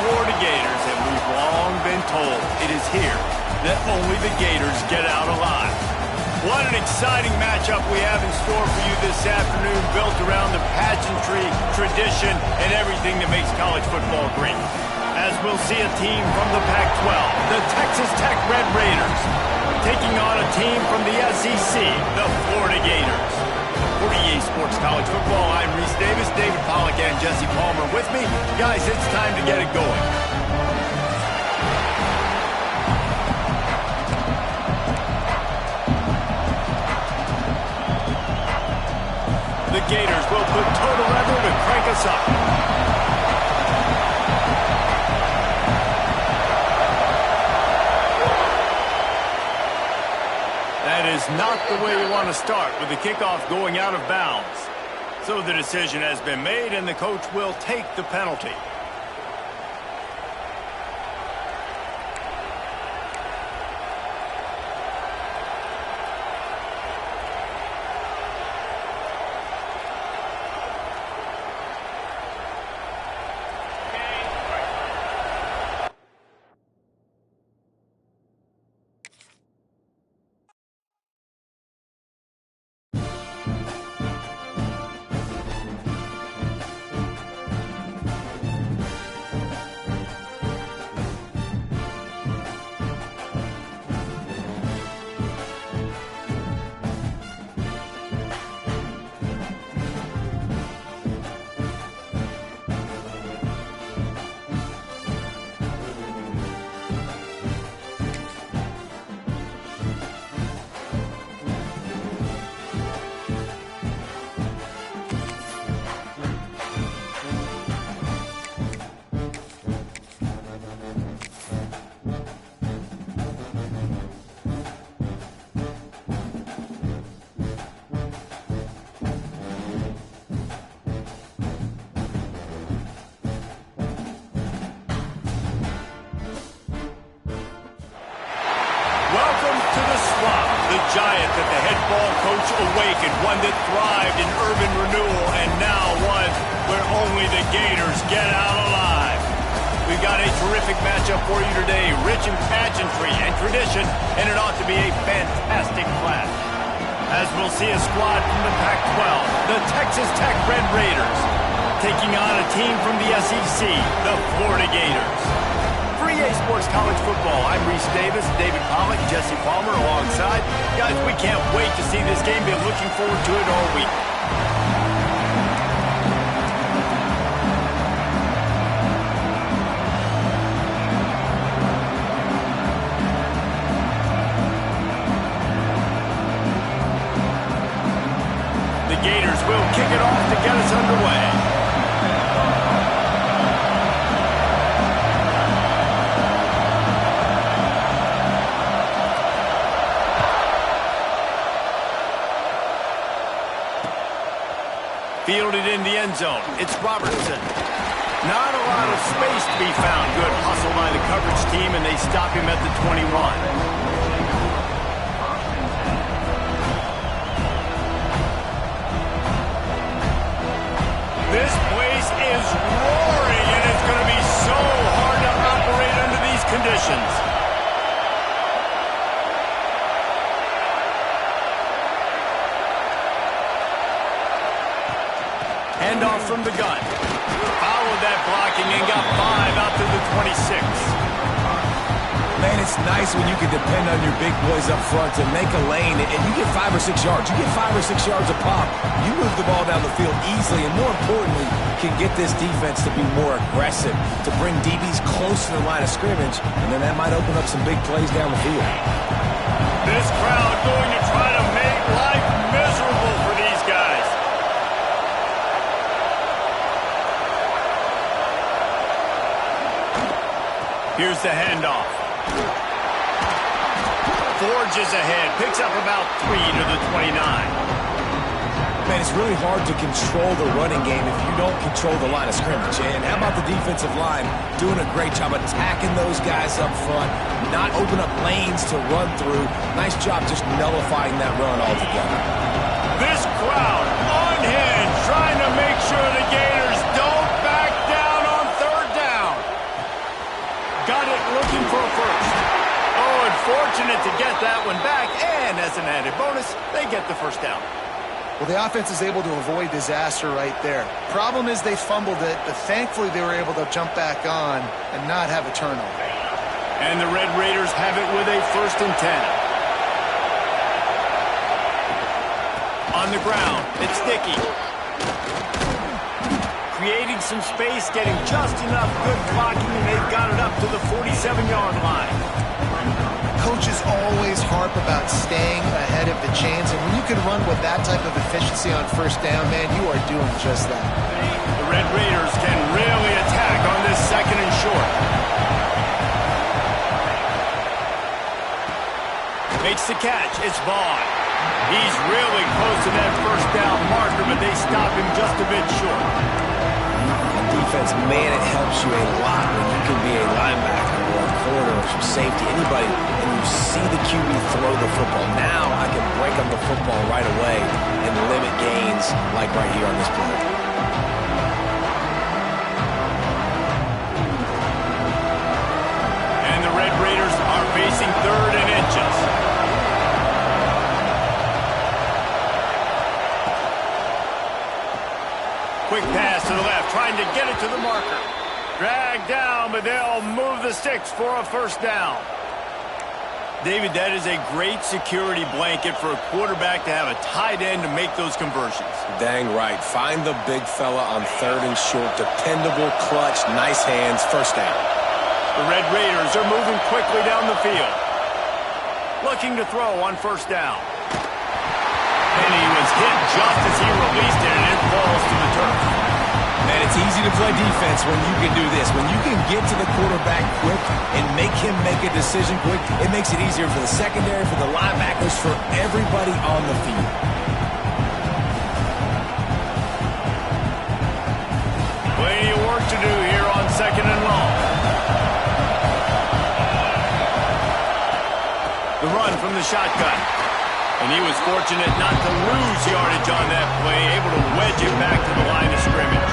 Florida Gators have we've long been told it is here that only the Gators get out alive. What an exciting matchup we have in store for you this afternoon, built around the pageantry, tradition, and everything that makes college football great. As we'll see a team from the Pac-12, the Texas Tech Red Raiders, taking on a team from the SEC, the Florida Gators. For EA Sports College Football, I'm Reese Davis, David Pollack, and Jesse Palmer with me. Guys, it's time to get it going. The Gators will put total leather to crank us up. That is not the way you want to start with the kickoff going out of bounds. So the decision has been made and the coach will take the penalty. Giant that the head ball coach awakened, one that thrived in urban renewal, and now one where only the Gators get out alive. We've got a terrific matchup for you today, rich in pageantry and tradition, and it ought to be a fantastic clash. As we'll see a squad from the Pac-12, the Texas Tech Red Raiders, taking on a team from the SEC, the Florida Gators. For EA Sports College Football, I'm Reese Davis, David Pollack, Jesse Palmer alongside. Guys, we can't wait to see this game. Been looking forward to it all week. The Gators will kick it off to get us underway. Fielded in the end zone. It's Robertson. Not a lot of space to be found. Good hustle by the coverage team, and they stop him at the 21. This place is roaring, and it's going to be so hard to operate under these conditions. Handoff from the gun. Followed that blocking and got 5 out to the 26. Man, it's nice when you can depend on your big boys up front to make a lane, and you get 5 or 6 yards. You get 5 or 6 yards a pop. You move the ball down the field easily, and more importantly, can get this defense to be more aggressive, to bring DBs close to the line of scrimmage, and then that might open up some big plays down the field. This crowd going to try to make life miserable for these guys. Here's the handoff. Forges ahead, picks up about 3 to the 29. Man, it's really hard to control the running game if you don't control the line of scrimmage. And how about the defensive line doing a great job attacking those guys up front, not open up lanes to run through. Nice job just nullifying that run altogether. This crowd unhinged, trying to make sure the Gators don't back down on third down. get the first down. Well, the offense is able to avoid disaster right there. Problem is they fumbled it, but thankfully they were able to jump back on and not have a turnover. And the Red Raiders have it with a 1st and 10. On the ground, it's Dickey. Creating some space, getting just enough good blocking, and they've got it up to the 47-yard line. Coaches always harp about staying ahead of the chains, and when you can run with that type of efficiency on 1st down, man, you are doing just that. The Red Raiders can really attack on this 2nd and short. Makes the catch. It's Vaughn. He's really close to that 1st down marker, but they stop him just a bit short. Defense, man, it helps you a lot when you can be a linebacker or a corner or some safety, anybody, and you see the QB throw the football. Now I can break on the football right away and limit gains like right here on this play. And the Red Raiders are facing 3rd and inches. Quick pass to the left, trying to get it to the marker. Dragged down, but they'll move the sticks for a 1st down. David, that is a great security blanket for a quarterback to have a tight end to make those conversions. Dang right. Find the big fella on 3rd and short. Dependable, clutch, nice hands, 1st down. The Red Raiders are moving quickly down the field. Looking to throw on 1st down. And he was hit just as he released it, and it falls to the turf. Man, it's easy to play defense when you can do this. When you can get to the quarterback quick and make him make a decision quick, it makes it easier for the secondary, for the linebackers, for everybody on the field. Plenty of work to do here on 2nd and long. The run from the shotgun. And he was fortunate not to lose yardage on that play, able to wedge it back to the line of scrimmage.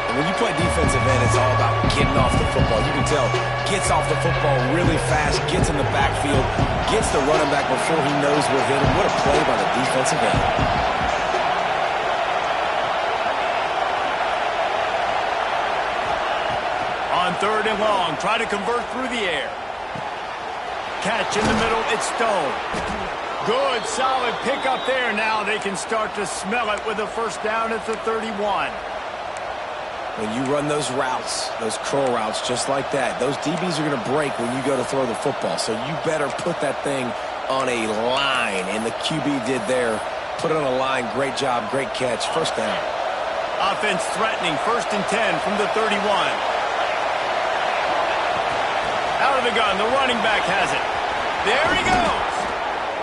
And when you play defensive end, it's all about getting off the football. You can tell, gets off the football really fast, gets in the backfield, gets the running back before he knows what hit him. What a play by the defensive end. On 3rd and long, try to convert through the air. Catch in the middle, it's Stone. Good, solid pickup there. Now they can start to smell it with a 1st down at the 31. When you run those routes, those curl routes just like that, those DBs are going to break when you go to throw the football. So you better put that thing on a line, and the QB did there. Put it on a line. Great job, great catch. 1st down. Offense threatening, 1st and 10 from the 31. Out of the gun, the running back has it. There he goes.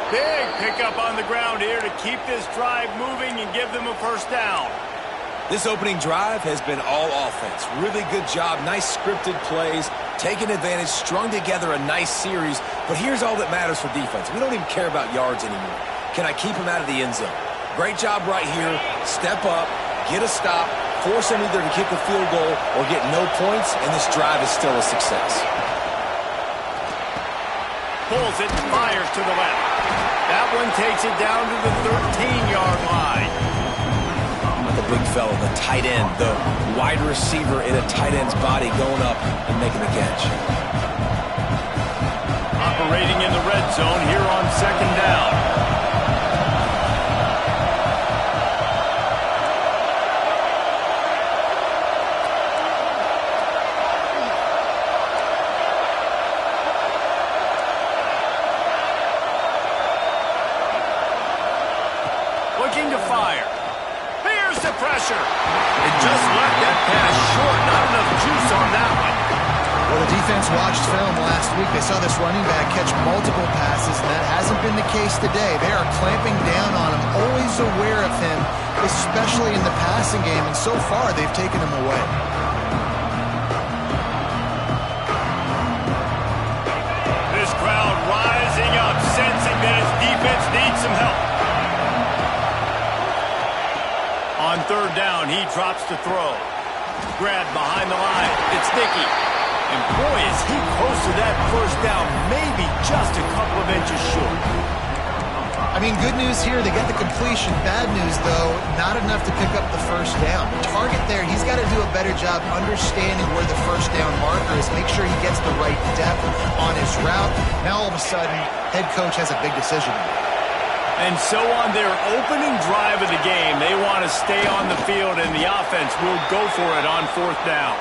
Big pickup on the ground here to keep this drive moving and give them a 1st down. This opening drive has been all offense. Really good job, nice scripted plays, taking advantage, strung together a nice series. But here's all that matters for defense. We don't even care about yards anymore. Can I keep him out of the end zone? Great job right here. Step up, get a stop, force him either to kick a field goal or get no points, and this drive is still a success. Pulls it, fires to the left. That one takes it down to the 13-yard line. The big fella, the tight end, the wide receiver in a tight end's body going up and making the catch. Operating in the red zone here on 2nd down. Looking to fire. Here's the pressure. It just left that pass short. Not enough juice on that one. Well, the defense watched film last week. They saw this running back catch multiple passes, and that hasn't been the case today. They are clamping down on him, always aware of him, especially in the passing game, and so far they've taken him away. This crowd rising up, sensing that its defense needs some help. On 3rd down, he drops to throw. Grabbed behind the line. It's Dickey. And boy, is he close to that 1st down, maybe just a couple of inches short. I mean, good news here, they get the completion. Bad news, though, not enough to pick up the first down. The target there, he's got to do a better job understanding where the first down marker is, make sure he gets the right depth on his route. Now, all of a sudden, head coach has a big decision to make. And so on their opening drive of the game, they want to stay on the field, and the offense will go for it on fourth down.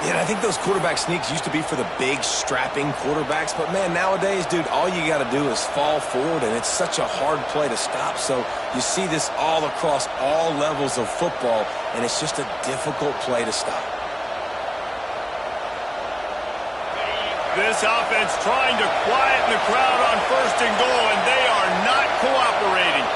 Yeah, and I think those quarterback sneaks used to be for the big, strapping quarterbacks. But, man, nowadays, dude, all you got to do is fall forward, and it's such a hard play to stop. So you see this all across all levels of football, and it's just a difficult play to stop. This offense trying to quieten the crowd on first and goal, and they are not cooperating.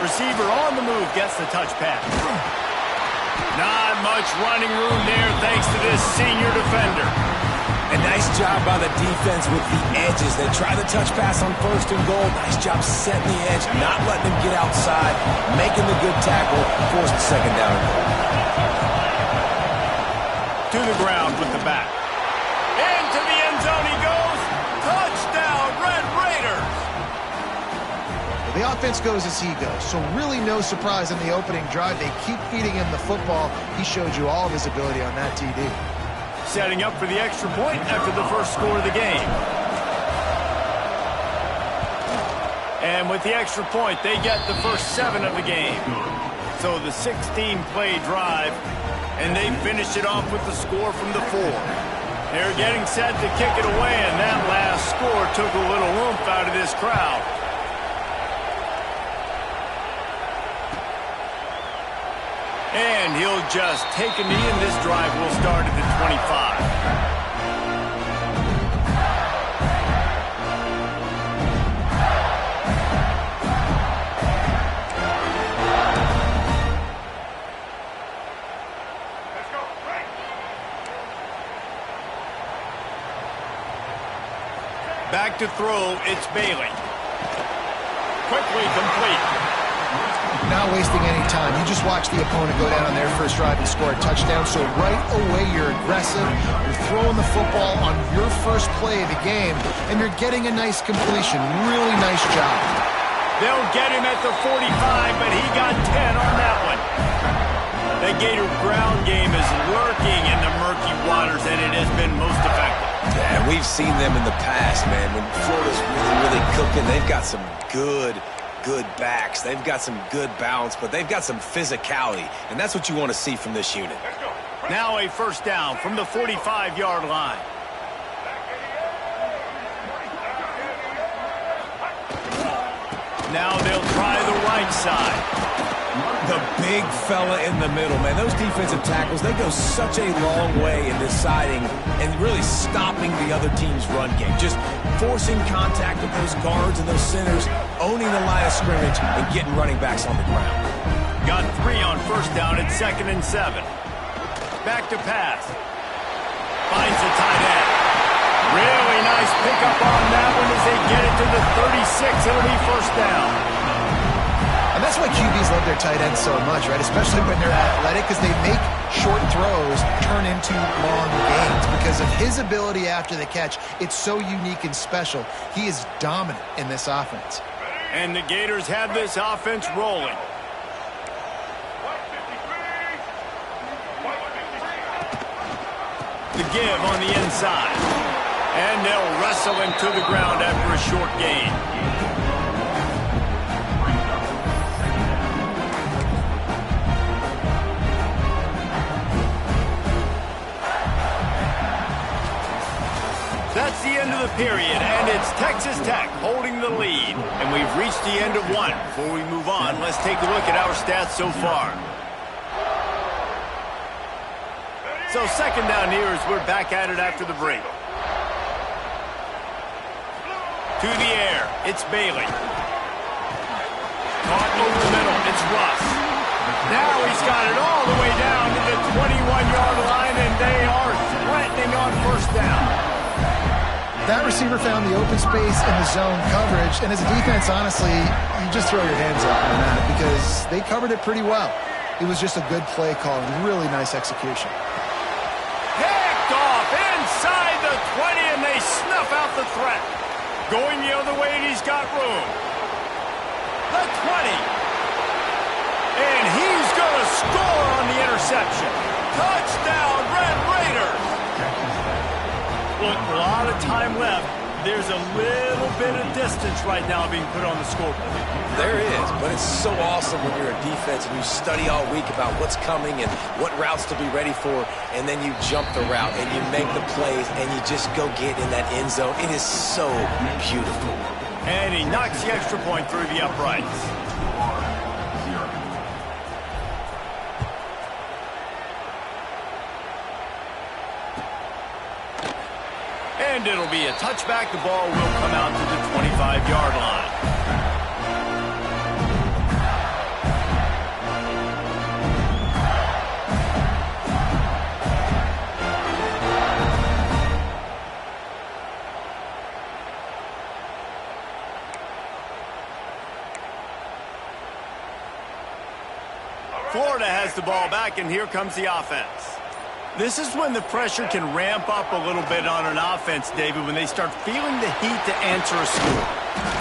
Receiver on the move gets the touch pass. Not much running room there thanks to this senior defender. A nice job by the defense with the edges. They try the touch pass on first and goal. Nice job setting the edge, not letting them get outside, making the good tackle, force the second down and goal. To the ground with the back. Into the end zone he goes. Touchdown, Red Raiders. The offense goes as he goes, so really no surprise in the opening drive. They keep feeding him the football. He showed you all of his ability on that TD. Setting up for the extra point after the first score of the game. And with the extra point, they get the first 7 of the game. So the 16-play drive, and they finish it off with the score from the 4. They're getting set to kick it away, and that last score took a little oomph out of this crowd. And he'll just take a knee, and this drive will start at the 25. Back to throw, it's Bailey. Quickly complete. Not wasting any time. You just watch the opponent go down on their first drive and score a touchdown. So right away, you're aggressive. You're throwing the football on your first play of the game, and you're getting a nice completion. Really nice job. They'll get him at the 45, but he got 10 on that one. The Gator ground game is lurking in the murky waters, and it has been most effective. Yeah, we've seen them in the past, man. When Florida's really cooking, they've got some good backs. They've got some good balance, but they've got some physicality, and that's what you want to see from this unit. Now a first down from the 45-yard line. Now they'll try the right side. The big fella in the middle, man. Those defensive tackles, they go such a long way in deciding and really stopping the other team's run game. Just forcing contact with those guards and those centers, owning the line of scrimmage, and getting running backs on the ground. Got 3 on first down at 2nd and 7. Back to pass. Finds the tight end. Really nice pickup on that one as they get it to the 36. It'll be first down. And that's why QBs love their tight ends so much, right? Especially when they're athletic, because they make short throws turn into long gains. Because of his ability after the catch, it's so unique and special. He is dominant in this offense. And the Gators have this offense rolling. The give on the inside. And they'll wrestle him to the ground after a short gain. That's the end of the period, and it's Texas Tech holding the lead. And we've reached the end of one. Before we move on, let's take a look at our stats so far. So second down here as we're back at it after the break. To the air, it's Bailey. Caught over the middle, it's Russ. Now he's got it all the way down to the 21-yard line, and they are threatening on first down. That receiver found the open space in the zone coverage, and as a defense, honestly, you just throw your hands up on that because they covered it pretty well. It was just a good play call and really nice execution. Picked off inside the 20, and they snuff out the threat. Going the other way, and he's got room. The 20. And he's going to score on the interception. Touchdown, Red Raiders. Look, a lot of time left. There's a little bit of distance right now being put on the scoreboard. There is, but it's so awesome when you're a defense and you study all week about what's coming and what routes to be ready for, and then you jump the route and you make the plays and you just go get in that end zone. It is so beautiful. And he knocks the extra point through the uprights. And it'll be a touchback. The ball will come out to the 25-yard line. Florida has the ball back, and here comes the offense. This is when the pressure can ramp up a little bit on an offense, David, when they start feeling the heat to answer a score.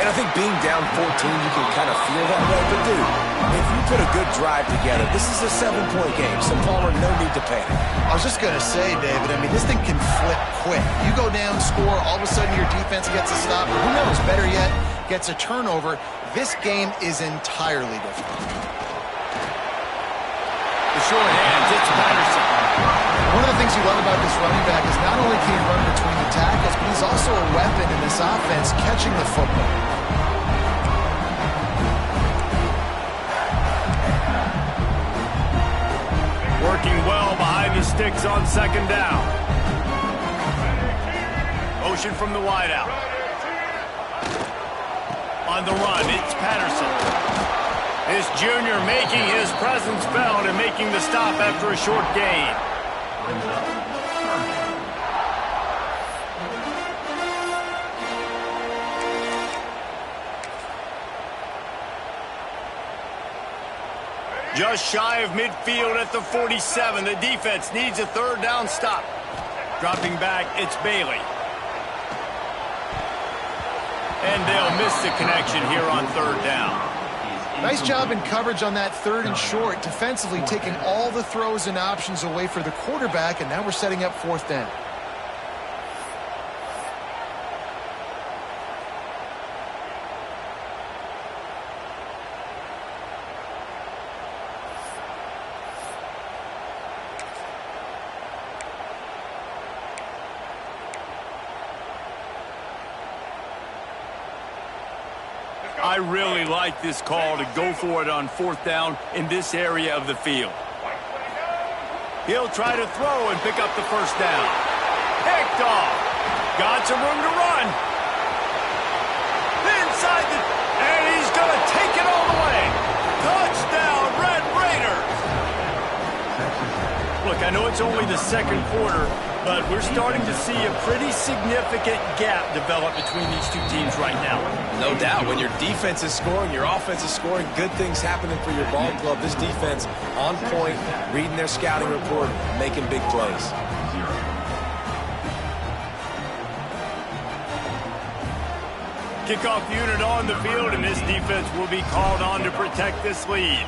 And I think being down 14, you can kind of feel that way. But, dude, if you put a good drive together, this is a 7-point game, so Palmer, no need to panic. I was just going to say, David, I mean, this thing can flip quick. You go down, score, all of a sudden your defense gets a stop, or who knows, better yet, gets a turnover. This game is entirely different. The short hands, it's Patterson. One of the things you love about this running back is not only can he run between the tackles, but he's also a weapon in this offense catching the football. Working well behind the sticks on second down. Motion from the wideout. On the run, it's Patterson. This junior making his presence felt and making the stop after a short gain. Just shy of midfield at the 47. The defense needs a third down stop. Dropping back, it's Bailey. And they'll miss the connection here on third down. Nice job in coverage on that third and short, defensively taking all the throws and options away for the quarterback, and now we're setting up fourth down. I really like this call to go for it on fourth down in this area of the field. He'll try to throw and pick up the first down. Picked off. Got some room to run. Inside the... And he's going to take it all the way. Touchdown, Red Raiders. Look, I know it's only the second quarter, but we're starting to see a pretty significant gap develop between these two teams right now. No doubt. When your defense is scoring, your offense is scoring, good things happening for your ball club. This defense on point, reading their scouting report, making big plays. Kickoff unit on the field, and this defense will be called on to protect this lead.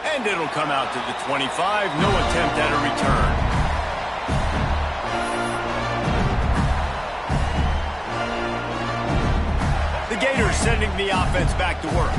And it'll come out to the 25. No attempt at a return. The Gators sending the offense back to work.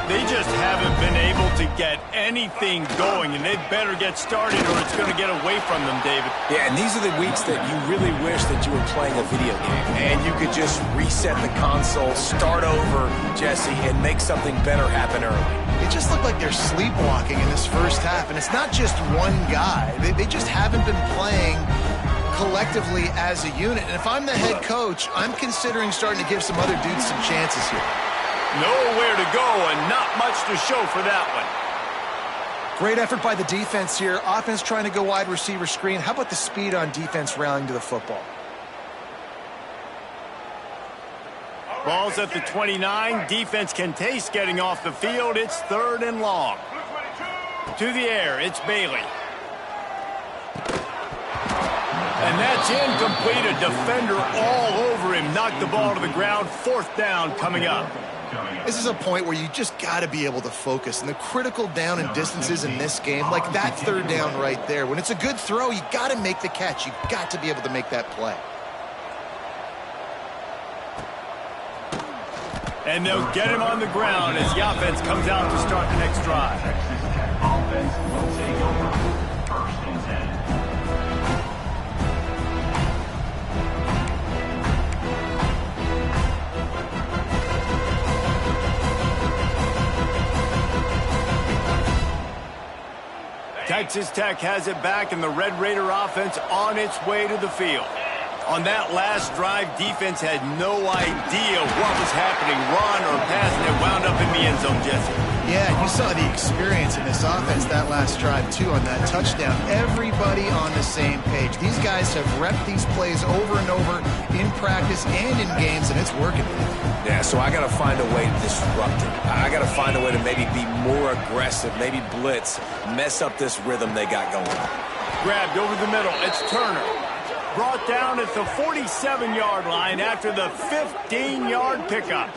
They just haven't been able to get anything going, and they better get started or it's going to get away from them, David. Yeah, and these are the weeks that you really wish that you were playing a video game and you could just reset the console, start over, Jesse, and make something better happen early. It just looked like they're sleepwalking in this first half, and it's not just one guy. They just haven't been playing collectively as a unit. And if I'm the head coach, I'm considering starting to give some other dudes some chances here. Nowhere to go and not much to show for that one. Great effort by the defense here. Offense trying to go wide receiver screen. How about the speed on defense rallying to the football? Ball's at the 29. Defense can taste getting off the field. It's 3rd and long. To the air, it's Bailey. And that's incomplete. A defender all over him. Knocked the ball to the ground. 4th down coming up. This is a point where you just got to be able to focus. And the critical down and distances in this game, like that 3rd down right there. When it's a good throw, you got to make the catch. You got to be able to make that play. And they'll get him on the ground as the offense comes out to start the next drive. Offense will take over 1st and 10. Texas Tech has it back, and the Red Raider offense on its way to the field. On that last drive, defense had no idea what was happening. Run or pass, and it wound up in the end zone, Jesse. Yeah, you saw the experience in this offense that last drive, too, on that touchdown. Everybody on the same page. These guys have repped these plays over and over in practice and in games, and it's working. Yeah, so I got to find a way to disrupt it. I got to find a way to maybe be more aggressive, maybe blitz, mess up this rhythm they got going on. Grabbed over the middle. It's Turner. Brought down at the 47-yard line after the 15-yard pickup.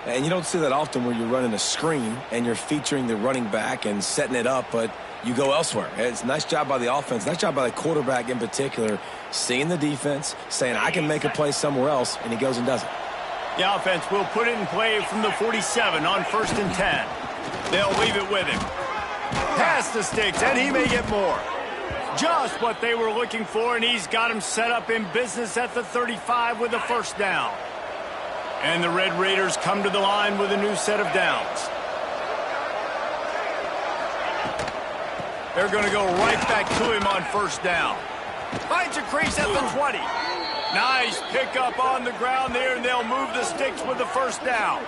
And you don't see that often where you're running a screen and you're featuring the running back and setting it up, but you go elsewhere. It's a nice job by the offense, nice job by the quarterback in particular, seeing the defense, saying, I can make a play somewhere else, and he goes and does it. The offense will put it in play from the 47 on 1st and 10. They'll leave it with him. Pass the sticks, and he may get more. Just what they were looking for, and he's got him set up in business at the 35 with a 1st down. And the Red Raiders come to the line with a new set of downs. They're going to go right back to him on 1st down. Finds a crease at the 20. Nice pickup on the ground there, and they'll move the sticks with the 1st down.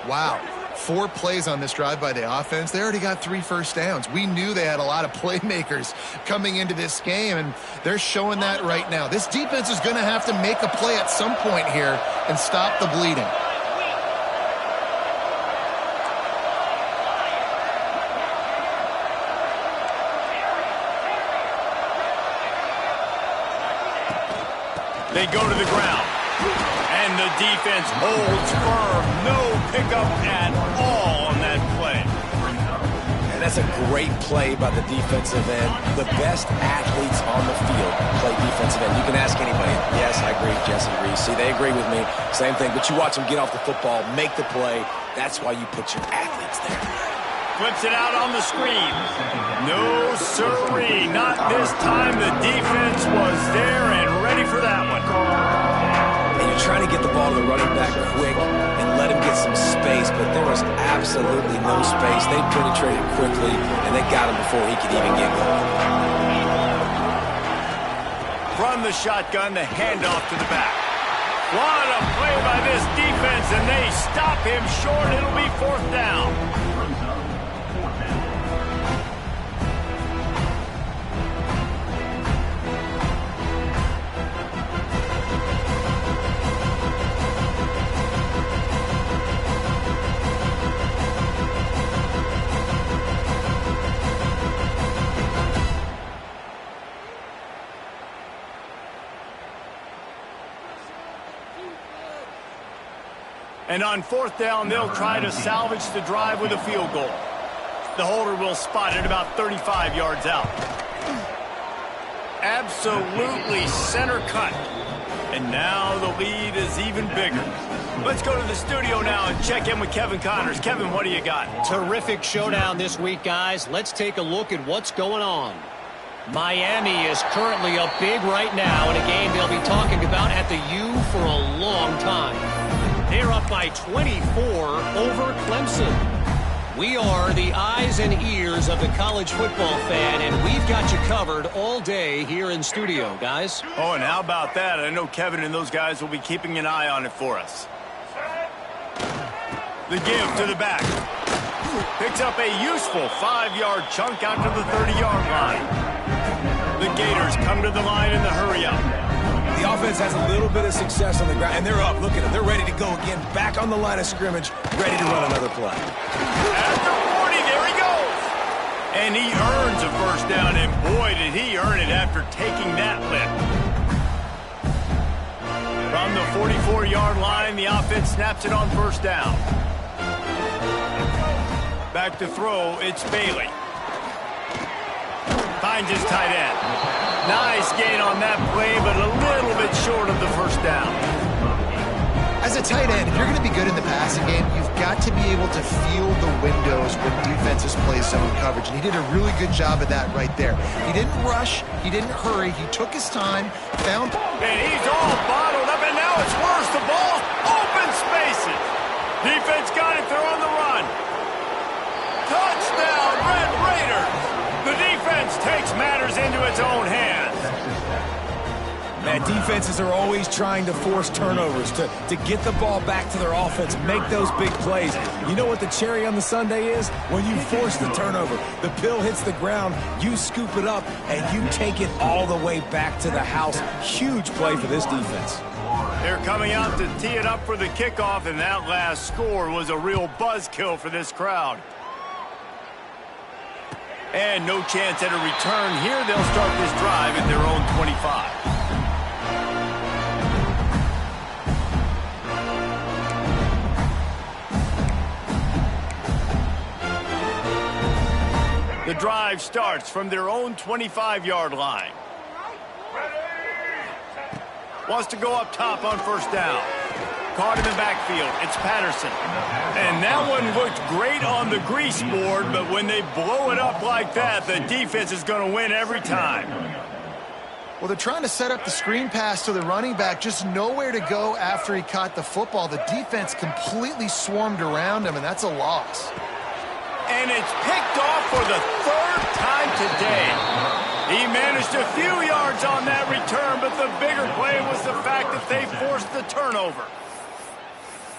Wow. 4 plays on this drive by the offense. They already got 3 first downs. We knew they had a lot of playmakers coming into this game, and they're showing that right now. This defense is going to have to make a play at some point here and stop the bleeding. They go to the ground. And the defense holds firm. No pickup at all on that play. And that's a great play by the defensive end. The best athletes on the field play defensive end. You can ask anybody. Yes, I agree, Jesse Reese. See, they agree with me. Same thing. But you watch them get off the football, make the play. That's why you put your athletes there. Flips it out on the screen. No sirree. Not this time. The defense was there and ready for that one. And you're trying to get the ball to the running back quick and let him get some space, but there was absolutely no space. They penetrated quickly, and they got him before he could even get going. From the shotgun, the handoff to the back. What a play by this defense, and they stop him short. It'll be 4th down. And on 4th down, they'll try to salvage the drive with a field goal. The holder will spot it about 35 yards out. Absolutely center cut. And now the lead is even bigger. Let's go to the studio now and check in with Kevin Connors. Kevin, what do you got? Terrific showdown this week, guys. Let's take a look at what's going on. Miami is currently up big right now in a game they'll be talking about at the U for a long time. They're up by 24 over Clemson. We are the eyes and ears of the college football fan, and we've got you covered all day here in studio, guys. Oh, and how about that? I know Kevin and those guys will be keeping an eye on it for us. The give to the back. Picks up a useful 5-yard chunk out to the 30-yard line. The Gators come to the line in the hurry-up. The offense has a little bit of success on the ground, and they're up. Look at them. They're ready to go again. Back on the line of scrimmage, ready to run another play. At the 40, there he goes. And he earns a first down, and boy, did he earn it after taking that lift. From the 44-yard line, the offense snaps it on first down. Back to throw, it's Bailey. Finds his tight end. Nice gain on that play, but a little bit short of the first down. As a tight end, if you're going to be good in the passing game, you've got to be able to feel the windows when defenses play zone coverage. And he did a really good job of that right there. He didn't rush. He didn't hurry. He took his time, found... And he's all bottled up, and now it's worse. The ball's open spaces. Defense got it. They're on the run. Touchdown, Red Raiders. The defense takes matters into its own hands. Man, defenses are always trying to force turnovers to get the ball back to their offense, make those big plays. You know what the cherry on the sundae is? When you force the turnover, the pill hits the ground, you scoop it up, and you take it all the way back to the house. Huge play for this defense. They're coming out to tee it up for the kickoff, and that last score was a real buzzkill for this crowd. And no chance at a return here. They'll start this drive at their own 25. The drive starts from their own 25-yard line. Wants to go up top on first down. Caught in the backfield. It's Patterson. And that one looked great on the grease board, but when they blow it up like that, the defense is going to win every time. Well, they're trying to set up the screen pass to the running back, just nowhere to go after he caught the football. The defense completely swarmed around him, and that's a loss. And it's picked off for the third time today. He managed a few yards on that return, but the bigger play was the fact that they forced the turnover.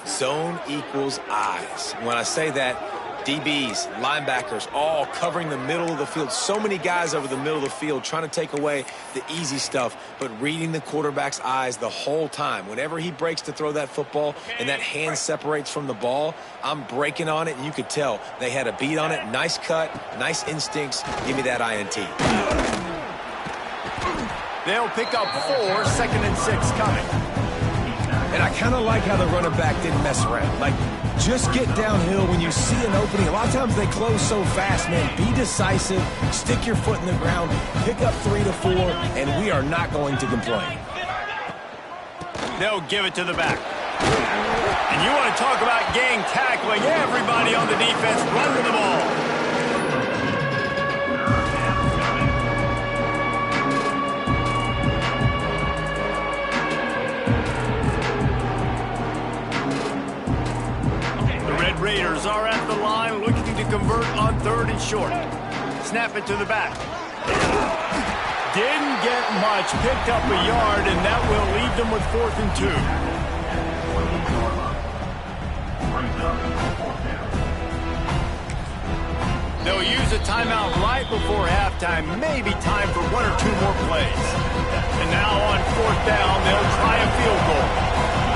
Zone equals eyes. When I say that, DBs, linebackers, all covering the middle of the field. So many guys over the middle of the field trying to take away the easy stuff, but reading the quarterback's eyes the whole time. Whenever he breaks to throw that football and that hand separates from the ball, I'm breaking on it, and you could tell they had a beat on it. Nice cut, nice instincts. Give me that INT. They'll pick up 4, 2nd and 6 coming. And I kind of like how the running back didn't mess around. Like, just get downhill when you see an opening. A lot of times they close so fast, man. Be decisive, stick your foot in the ground, pick up 3 to 4, and we are not going to complain. They'll give it to the back. And you want to talk about gang tackling. Everybody on the defense run to the ball. Raiders are at the line looking to convert on 3rd and short. Snap it to the back. Didn't get much, picked up a yard, and that will leave them with 4th and 2. They'll use a timeout right before halftime, maybe time for 1 or 2 more plays. And now on 4th down, they'll try a field goal.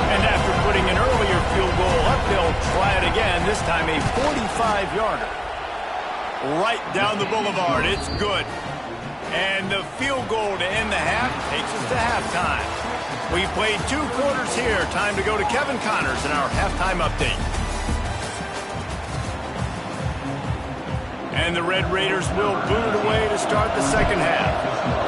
And after putting an earlier field goal up, they'll try it again, this time a 45-yarder. Right down the boulevard, it's good. And the field goal to end the half takes us to halftime. We've played 2 quarters here. Time to go to Kevin Connors in our halftime update. And the Red Raiders will boot it away to start the second half.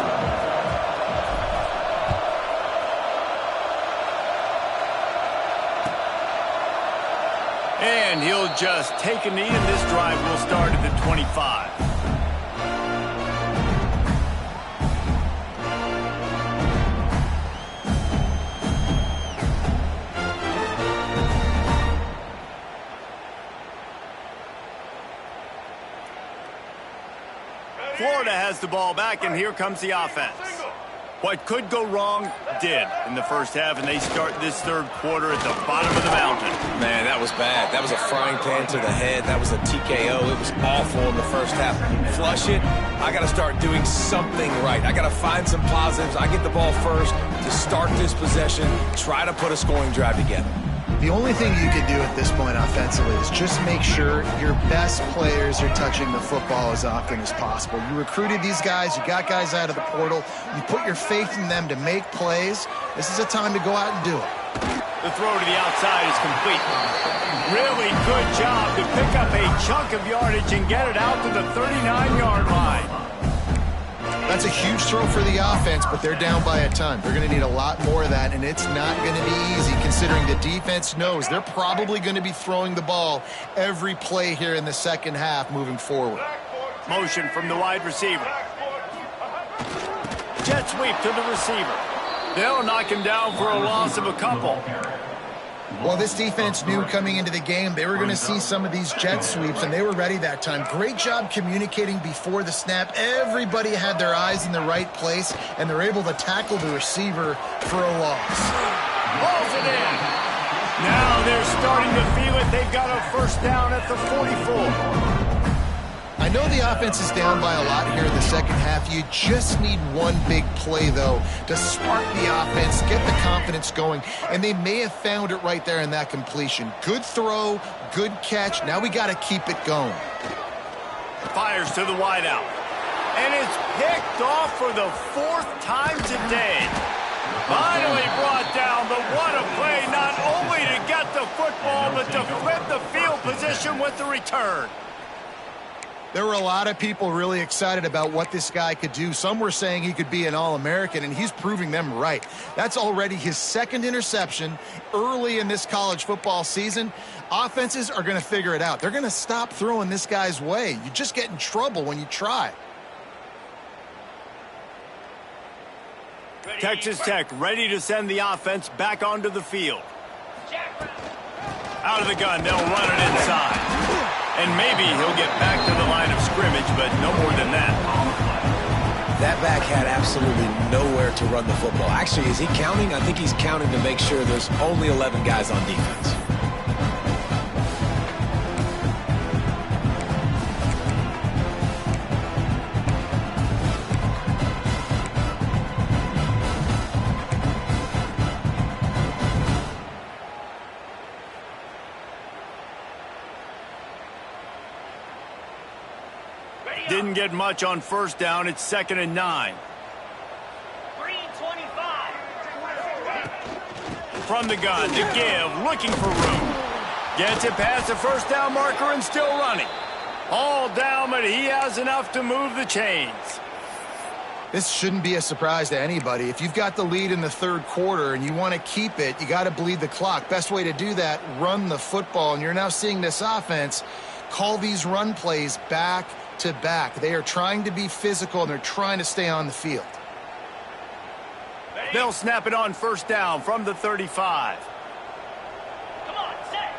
And he'll just take a knee, and this drive will start at the 25. Florida has the ball back, and here comes the offense. What could go wrong did in the first half, and they start this third quarter at the bottom of the mountain. Man, that was bad. That was a frying pan to the head. That was a TKO. It was awful in the first half. Flush it. I got to start doing something right. I got to find some positives. I get the ball first to start this possession, try to put a scoring drive together. The only thing you can do at this point offensively is just make sure your best players are touching the football as often as possible. You recruited these guys. You got guys out of the portal. You put your faith in them to make plays. This is a time to go out and do it. The throw to the outside is complete. Really good job to pick up a chunk of yardage and get it out to the 39-yard line. That's a huge throw for the offense, but they're down by a ton. They're going to need a lot more of that, and it's not going to be easy considering the defense knows they're probably going to be throwing the ball every play here in the second half moving forward. Motion from the wide receiver. Jet sweep to the receiver. They'll knock him down for a loss of a couple. Well, this defense knew coming into the game they were going to see some of these jet sweeps, and they were ready that time. Great job communicating before the snap. Everybody had their eyes in the right place, and they're able to tackle the receiver for a loss. Balls it in. Now they're starting to feel it. They've got a first down at the 44. I know the offense is down by a lot here in the second half. You just need one big play, though, to spark the offense, get the confidence going, and they may have found it right there in that completion. Good throw, good catch. Now we got to keep it going. Fires to the wideout. And it's picked off for the fourth time today. Finally brought down, but what a play, not only to get the football, but to flip the field position with the return. There were a lot of people really excited about what this guy could do. Some were saying he could be an All-American, and he's proving them right. That's already his second interception early in this college football season. Offenses are going to figure it out. They're going to stop throwing this guy's way. You just get in trouble when you try. Texas Tech ready to send the offense back onto the field. Out of the gun, they'll run it inside. And maybe he'll get back to the line of scrimmage, but no more than that. That back had absolutely nowhere to run the football. Actually, is he counting? I think he's counting to make sure there's only 11 guys on defense. Didn't get much on first down. It's 2nd and 9. From the gun, to give, looking for room. Gets it past the first down marker and still running. All down, but he has enough to move the chains. This shouldn't be a surprise to anybody. If you've got the lead in the third quarter and you want to keep it, you got to bleed the clock. Best way to do that, run the football. And you're now seeing this offense call these run plays back to back. They are trying to be physical, and they're trying to stay on the field. They'll snap it on first down from the 35. Come on, set.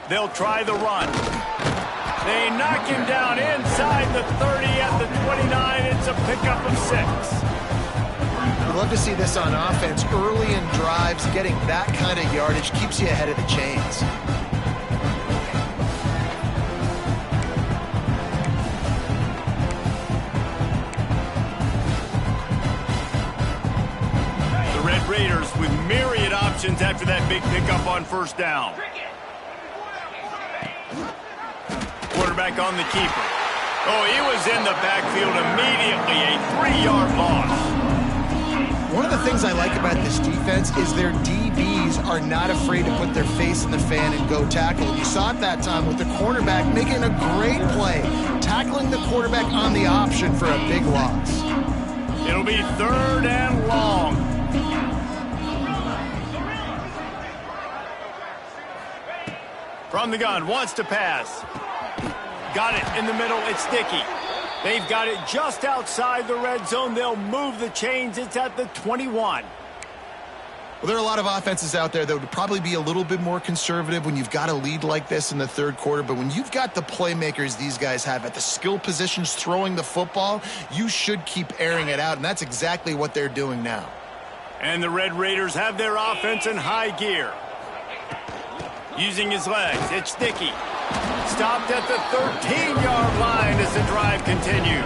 They'll try the run. They knock him down inside the 30 at the 29. It's a pickup of 6. We'd love to see this on offense. Early in drives, getting that kind of yardage keeps you ahead of the chains. The Red Raiders with myriad options after that big pickup on first down. Quarterback on the keeper. Oh, he was in the backfield immediately. A 3-yard loss. One of the things I like about this defense is their DBs are not afraid to put their face in the fan and go tackle. You saw it that time with the cornerback making a great play, tackling the quarterback on the option for a big loss. It'll be 3rd and long. From the gun, wants to pass. Got it in the middle, it's Dickey. They've got it just outside the red zone. They'll move the chains. It's at the 21. Well, there are a lot of offenses out there that would probably be a little bit more conservative when you've got a lead like this in the third quarter. But when you've got the playmakers these guys have at the skill positions throwing the football, you should keep airing it out, and that's exactly what they're doing now. And the Red Raiders have their offense in high gear. Using his legs, it's Sticky. Stopped at the 13-yard line as the drive continues.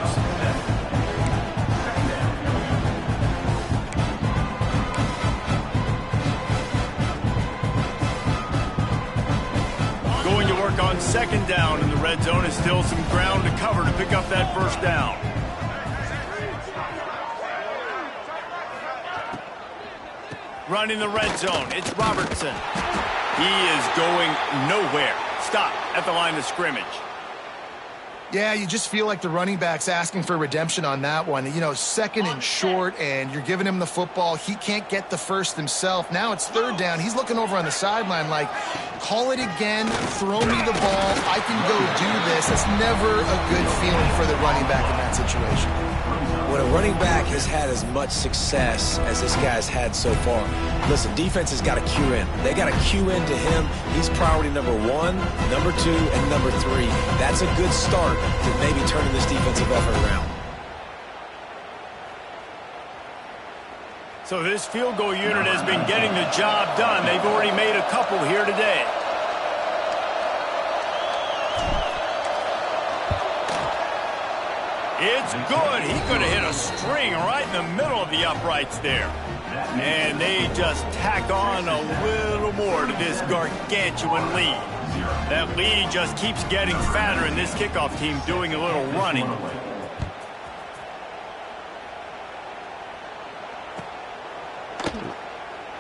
Going to work on second down in the red zone is still some ground to cover to pick up that first down. Running the red zone, it's Robertson. He is going nowhere. Stop at the line of scrimmage. Yeah, you just feel like the running back's asking for redemption on that one. You know, second and short, and you're giving him the football. He can't get the first himself. Now it's third down. He's looking over on the sideline like, call it again, throw me the ball, I can go do this. That's never a good feeling for the running back in that situation. When a running back has had as much success as this guy's had so far, listen, defense has got to cue in. They got to cue in to him. He's priority number 1, number 2, and number 3. That's a good start to maybe turning this defensive effort around. So this field goal unit has been getting the job done. They've already made a couple here today. It's good. He could have hit a string right in the middle of the uprights there. And they just tack on a little more to this gargantuan lead. That lead just keeps getting fatter, and this kickoff team doing a little running.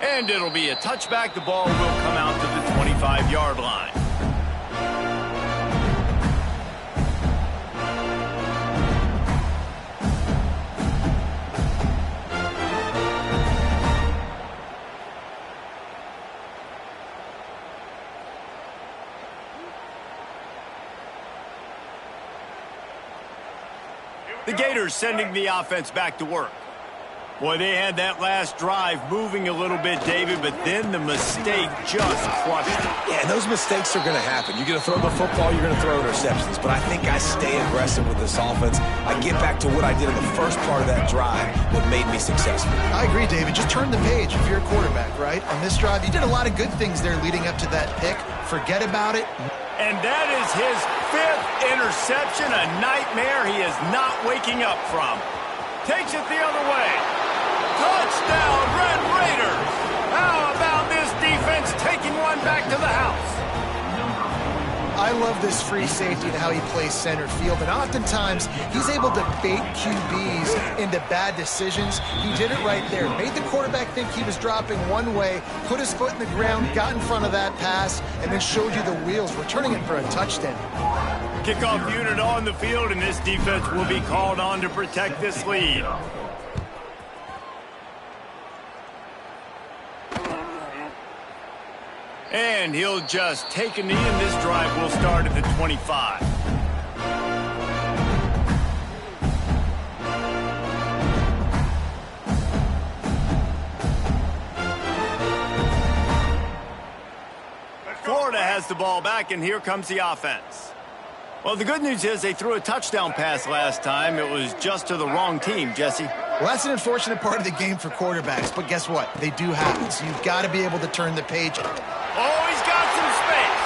And it'll be a touchback. The ball will come out to the 25-yard line. The Gators sending the offense back to work. Boy, they had that last drive moving a little bit, David, but then the mistake just crushed it. Yeah, those mistakes are going to happen. You're going to throw the football, you're going to throw interceptions. But I think I stay aggressive with this offense. I get back to what I did in the first part of that drive, what made me successful. I agree, David. Just turn the page if you're a quarterback, right? On this drive, you did a lot of good things there leading up to that pick. Forget about it. And that is his 5th interception, a nightmare he is not waking up from. Takes it the other way. Touchdown, Red Raiders! How about this defense taking one back to the house? I love this free safety and how he plays center field, and oftentimes he's able to bait QBs into bad decisions. He did it right there. Made the quarterback think he was dropping one way, put his foot in the ground, got in front of that pass, and then showed you the wheels, returning it for a touchdown. Kickoff unit on the field, and this defense will be called on to protect this lead. And he'll just take a knee, and this drive will start at the 25. Florida has the ball back, and here comes the offense. Well, the good news is they threw a touchdown pass last time. It was just to the wrong team, Jesse. Well, that's an unfortunate part of the game for quarterbacks, but guess what? They do happen, so you've got to be able to turn the page. Oh, he's got some space.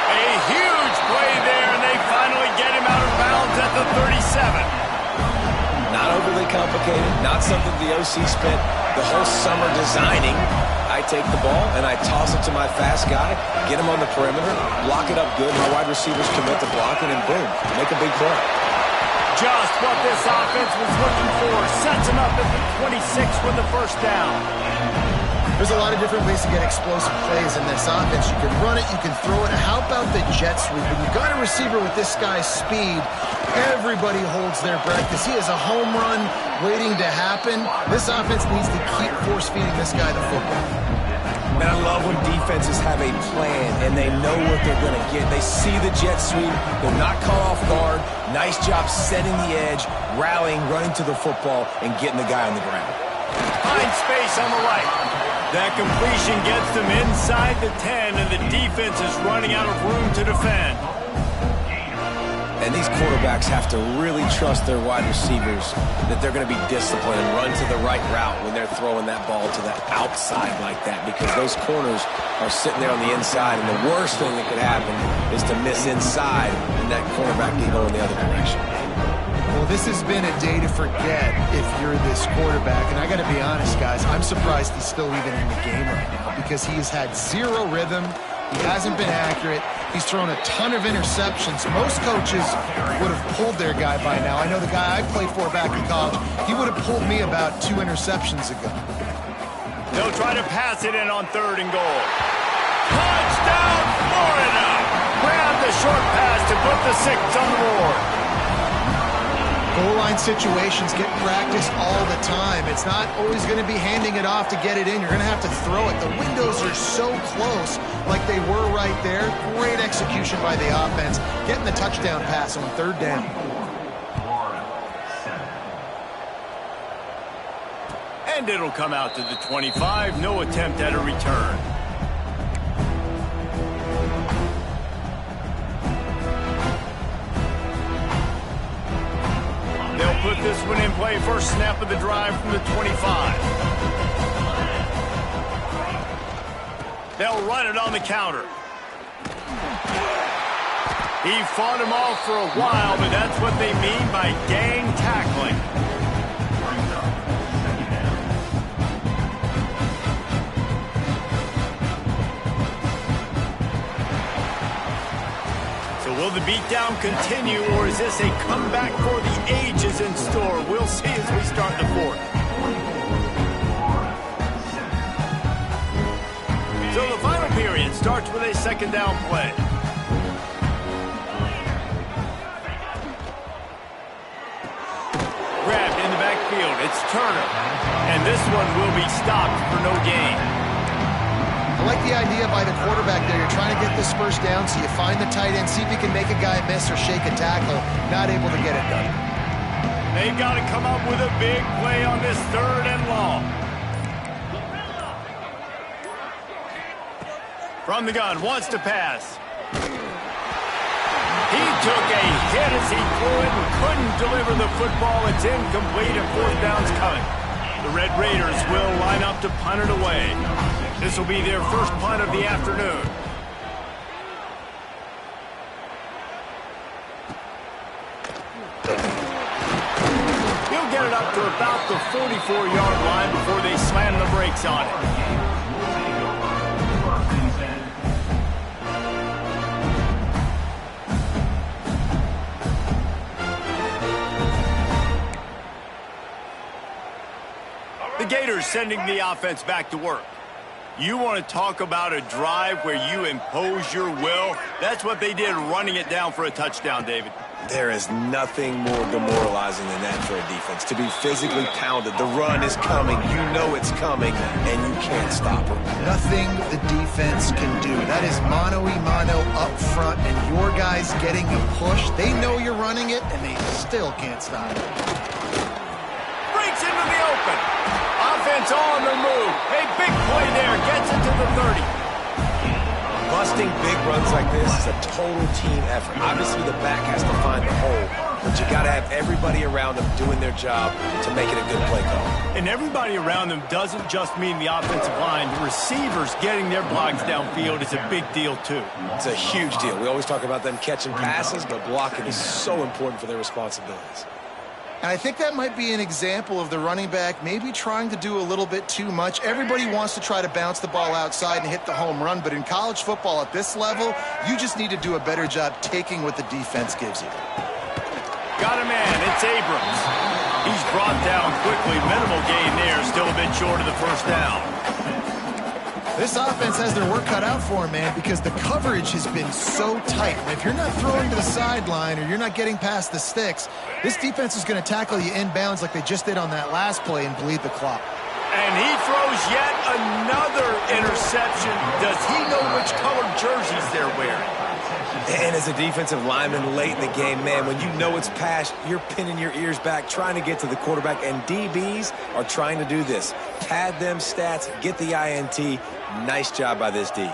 A huge play there, and they finally get him out of bounds at the 37. Not overly complicated, not something the OC spent the whole summer designing. I take the ball and I toss it to my fast guy, get him on the perimeter, block it up good. My wide receivers commit to blocking, and boom, make a big play. Just what this offense was looking for. Sets him up at the 26 with the first down. There's a lot of different ways to get explosive plays in this offense. You can run it, you can throw it. How about the jet sweep? When you've got a receiver with this guy's speed, everybody holds their breath because he has a home run waiting to happen. This offense needs to keep force-feeding this guy the football. Man, I love when defenses have a plan and they know what they're going to get. They see the jet sweep. They're not caught off guard. Nice job setting the edge, rallying, running to the football, and getting the guy on the ground. finds space on the right. That completion gets them inside the 10, and the defense is running out of room to defend. And these quarterbacks have to really trust their wide receivers that they're going to be disciplined and run to the right route when they're throwing that ball to the outside like that, because those corners are sitting there on the inside, and the worst thing that could happen is to miss inside and that cornerback can go in the other direction. Well, this has been a day to forget if you're this quarterback. And I got to be honest, guys, I'm surprised he's still even in the game right now because he has had zero rhythm. He hasn't been accurate. He's thrown a ton of interceptions. Most coaches would have pulled their guy by now. I know the guy I played for back in college, he would have pulled me about 2 interceptions ago. They'll try to pass it in on 3rd and goal. Touchdown, Florida! Grab the short pass to put the 6 on the board. Goal line situations get practiced all the time. It's not always going to be handing it off to get it in. You're going to have to throw it. The windows are so close, like they were right there. Great execution by the offense, getting the touchdown pass on 3rd down. And it'll come out to the 25. No attempt at a return. They'll put this one in play. First snap of the drive from the 25. They'll run it on the counter. He fought him off for a while, but that's what they mean by gang tackling. Will the beatdown continue, or is this a comeback for the ages in store? We'll see as we start the 4th. So the final period starts with a 2nd down play. Grabbed in the backfield. It's Turner. And this one will be stopped for no gain. I like the idea by the quarterback there. You're trying to get this first down, so you find the tight end, see if you can make a guy miss or shake a tackle. Not able to get it done. They've got to come up with a big play on this 3rd and long. From the gun, wants to pass. He took a hit as he threw it and couldn't deliver the football. It's incomplete and 4th down's coming. The Red Raiders will line up to punt it away. This will be their first punt of the afternoon. He'll get it up to about the 44-yard line before they slam the brakes on it. The Gators sending the offense back to work. You want to talk about a drive where you impose your will? That's what they did, running it down for a touchdown, David. There is nothing more demoralizing than that for a defense. To be physically pounded. The run is coming. You know it's coming, and you can't stop it. Nothing the defense can do. That is mano-a-mano up front, and your guys getting a push. They know you're running it, and they still can't stop it. Breaks into the open. Offense on the move. A big play there. Gets it to the 30. Busting big runs like this is a total team effort. Obviously, the back has to find the hole, but you got to have everybody around them doing their job to make it a good play call. And everybody around them doesn't just mean the offensive line. The receivers getting their blocks downfield is a big deal, too. It's a huge deal. We always talk about them catching passes, but blocking is so important for their responsibilities. And I think that might be an example of the running back maybe trying to do a little bit too much. Everybody wants to try to bounce the ball outside and hit the home run, but in college football at this level, you just need to do a better job taking what the defense gives you. Got a man. It's Abrams. He's brought down quickly. Minimal gain there. Still a bit short of the first down. This offense has their work cut out for them, man, because the coverage has been so tight. And if you're not throwing to the sideline or you're not getting past the sticks, this defense is going to tackle you inbounds like they just did on that last play and bleed the clock. And he throws yet another interception. Does he know which colored jerseys they're wearing? And as a defensive lineman late in the game, man, when you know it's past, you're pinning your ears back, trying to get to the quarterback, and DBs are trying to do this. pad them stats, get the INT. Nice job by this D.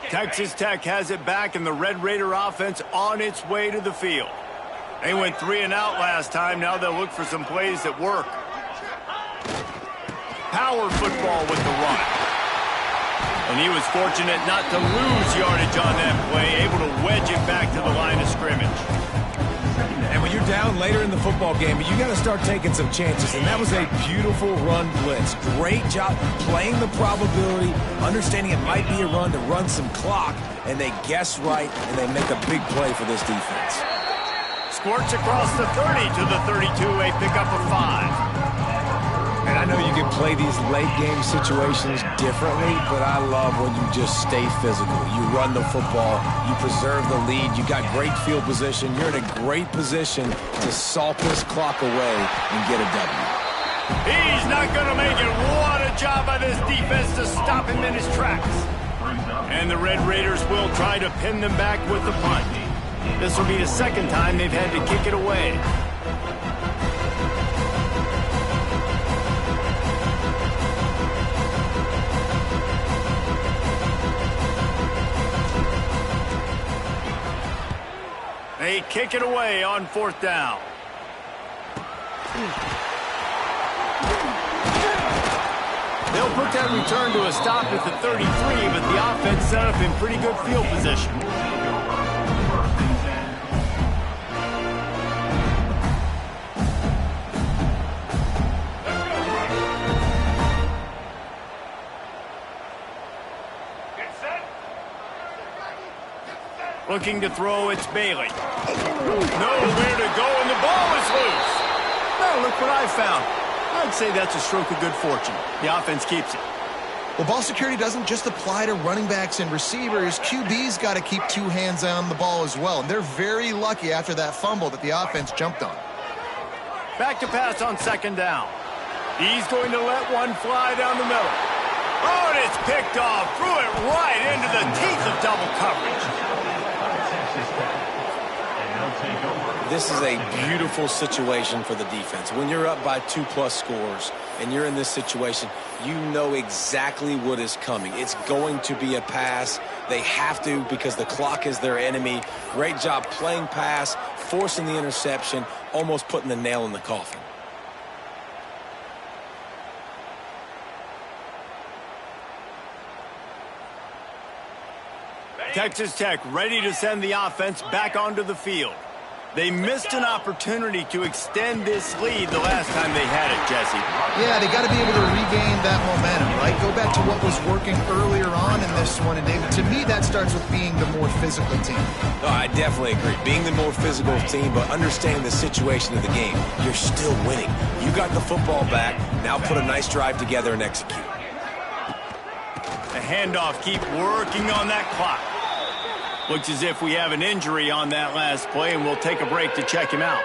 Texas Tech has it back, and the Red Raider offense on its way to the field. They went 3 and out last time. Now they'll look for some plays that work. Power football with the run. And he was fortunate not to lose yardage on that play, able to wedge it back to the line of scrimmage. And when you're down later in the football game, you got to start taking some chances. And that was a beautiful run blitz. Great job playing the probability, understanding it might be a run to run some clock. And they guess right, and they make a big play for this defense. Squirts across the 30 to the 32, a pickup of 5. And I know you can play these late game situations differently, but I love when you just stay physical. You run the football, you preserve the lead, you got great field position, you're in a great position to salt this clock away and get a W. He's not going to make it. What a job by this defense to stop him in his tracks. And the Red Raiders will try to pin them back with the punt. This will be the second time they've had to kick it away. They kick it away on 4th down. They'll put that return to a stop at the 33, but the offense set up in pretty good field position. Looking to throw, it's Bailey. Nowhere to go, and the ball is loose. Now look what I found. I'd say that's a stroke of good fortune. The offense keeps it. Well, ball security doesn't just apply to running backs and receivers. QB's got to keep 2 hands on the ball as well, and they're very lucky after that fumble that the offense jumped on. Back to pass on 2nd down. He's going to let one fly down the middle. Oh, and it's picked off. Threw it right into the teeth of double coverage. This is a beautiful situation for the defense. When you're up by 2+ scores and you're in this situation, you know exactly what is coming. It's going to be a pass. They have to because the clock is their enemy. Great job playing pass, forcing the interception, almost putting the nail in the coffin. Texas Tech ready to send the offense back onto the field. They missed an opportunity to extend this lead the last time they had it, Jesse. Yeah, they got to be able to regain that momentum, right? Go back to what was working earlier on in this one. And, David, to me, that starts with being the more physical team. No, I definitely agree. Being the more physical team, but understanding the situation of the game. You're still winning. You got the football back. Now put a nice drive together and execute. The handoff, keep working on that clock. Looks as if we have an injury on that last play, and we'll take a break to check him out.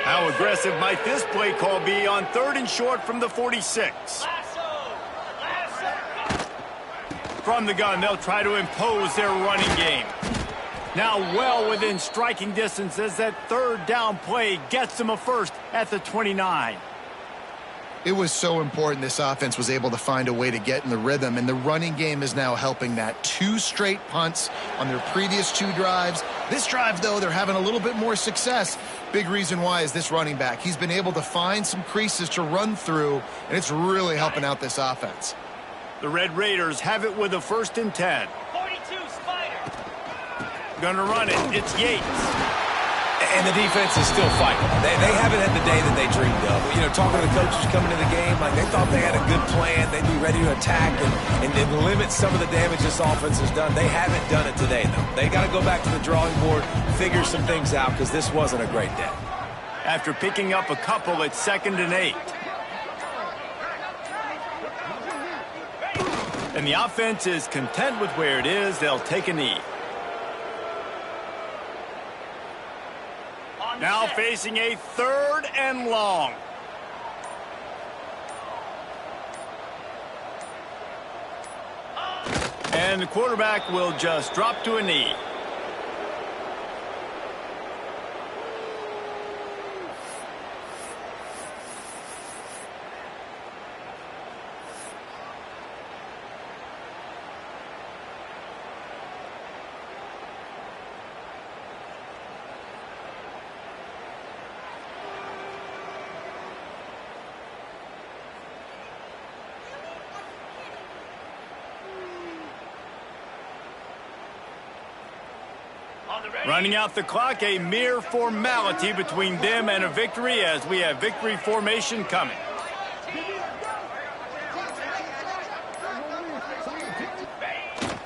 How aggressive might this play call be on 3rd and short from the 46? From the gun, they'll try to impose their running game. Now well within striking distance as that 3rd down play gets them a first at the 29. It was so important this offense was able to find a way to get in the rhythm, and the running game is now helping that. 2 straight punts on their previous 2 drives. This drive, though, they're having a little bit more success. Big reason why is this running back. He's been able to find some creases to run through, and it's really helping out this offense. The Red Raiders have it with a 1st and 10. 42, Spider. Gonna run it. It's Yates. And the defense is still fighting. They haven't had the day that they dreamed of. You know, talking to the coaches coming to the game, like they thought they had a good plan. They'd be ready to attack and limit some of the damage this offense has done. They haven't done it today, though. They got to go back to the drawing board, figure some things out, because this wasn't a great day. After picking up a couple at 2nd and 8. And the offense is content with where it is. They'll take a knee. Now facing a 3rd and long. And the quarterback will just drop to a knee. Running out the clock, a mere formality between them and a victory as we have victory formation coming.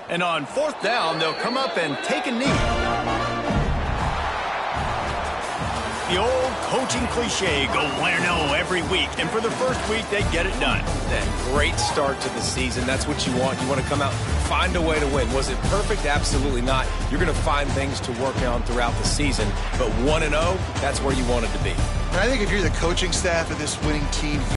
And on fourth down, they'll come up and take a knee. The old coaching cliche, go win-0 every week. And for the first week, they get it done. That great start to the season. That's what you want. You want to come out, find a way to win. Was it perfect? Absolutely not. You're going to find things to work on throughout the season. But 1-0, that's where you wanted to be. And I think if you're the coaching staff of this winning team,